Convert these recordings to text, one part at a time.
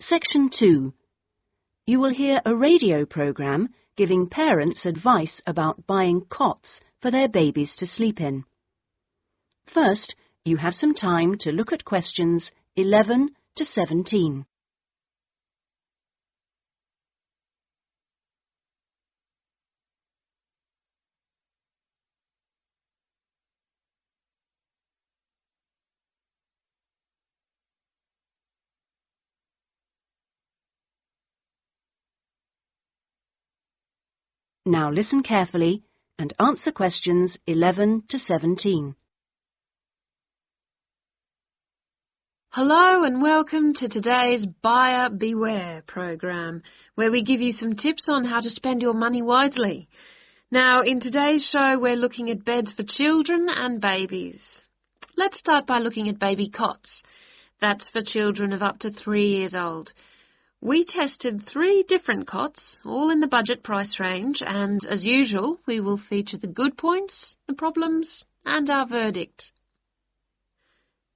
Section 2. You will hear a radio programme giving parents advice about buying cots for their babies to sleep in. First, you have some time to look at questions 11 to 17. Now listen carefully and answer questions 11 to 17. Hello and welcome to today's Buyer Beware program, where we give you some tips on how to spend your money wisely. Now, in today's show, we're looking at beds for children and babies. Let's start by looking at baby cots. That's for children of up to 3 years old. We tested 3 different cots, all in the budget price range, and as usual, we will feature the good points, the problems, and our verdict.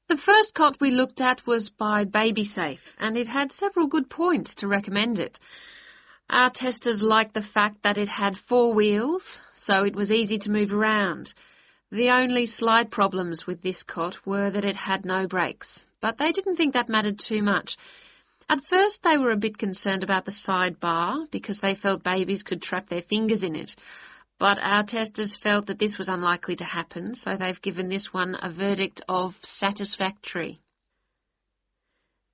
The first cot we looked at was by BabySafe, and it had several good points to recommend it. Our testers liked the fact that it had 4 wheels, so it was easy to move around. The only slight problems with this cot were that it had no brakes, but they didn't think that mattered too much. At first they were a bit concerned about the side bar because they felt babies could trap their fingers in it. But our testers felt that this was unlikely to happen, so they've given this one a verdict of satisfactory.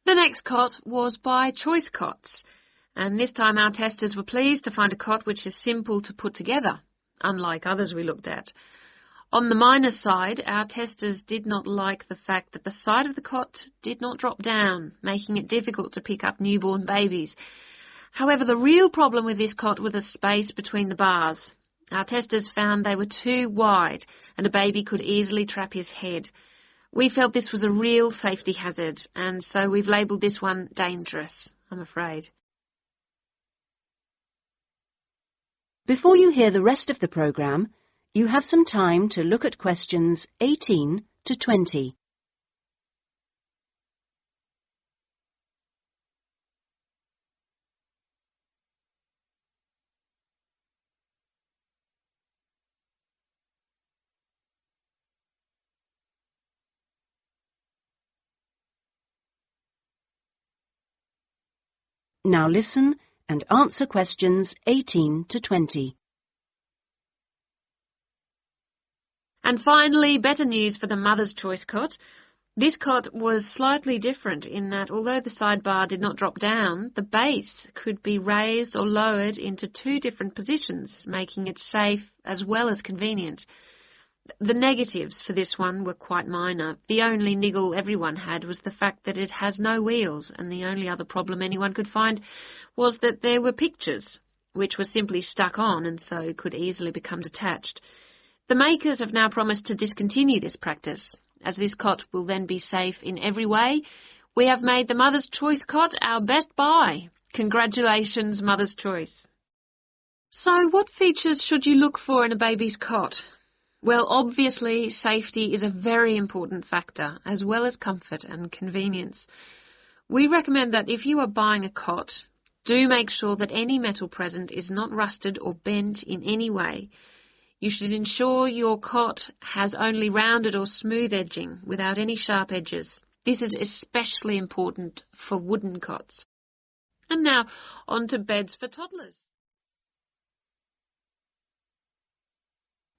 The next cot was by Choice Cots, and this time our testers were pleased to find a cot which is simple to put together, unlike others we looked at. On the minus side, our testers did not like the fact that the side of the cot did not drop down, making it difficult to pick up newborn babies. However, the real problem with this cot was the space between the bars. Our testers found they were too wide and a baby could easily trap his head. We felt this was a real safety hazard, and so we've labelled this one dangerous, I'm afraid. Before you hear the rest of the programme, you have some time to look at questions 18 to 20. Now listen and answer questions 18 to 20. And finally, better news for the Mother's Choice cot. This cot was slightly different in that although the sidebar did not drop down, the base could be raised or lowered into 2 different positions, making it safe as well as convenient. The negatives for this one were quite minor. The only niggle everyone had was the fact that it has no wheels, and the only other problem anyone could find was that there were pictures, which were simply stuck on and so could easily become detached. The makers have now promised to discontinue this practice. As this cot will then be safe in every way, we have made the Mother's Choice cot our best buy. Congratulations, Mother's Choice. So what features should you look for in a baby's cot? Well, obviously, safety is a very important factor, as well as comfort and convenience. We recommend that if you are buying a cot, do make sure that any metal present is not rusted or bent in any way. You should ensure your cot has only rounded or smooth edging without any sharp edges. This is especially important for wooden cots. And now, on to beds for toddlers.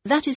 That is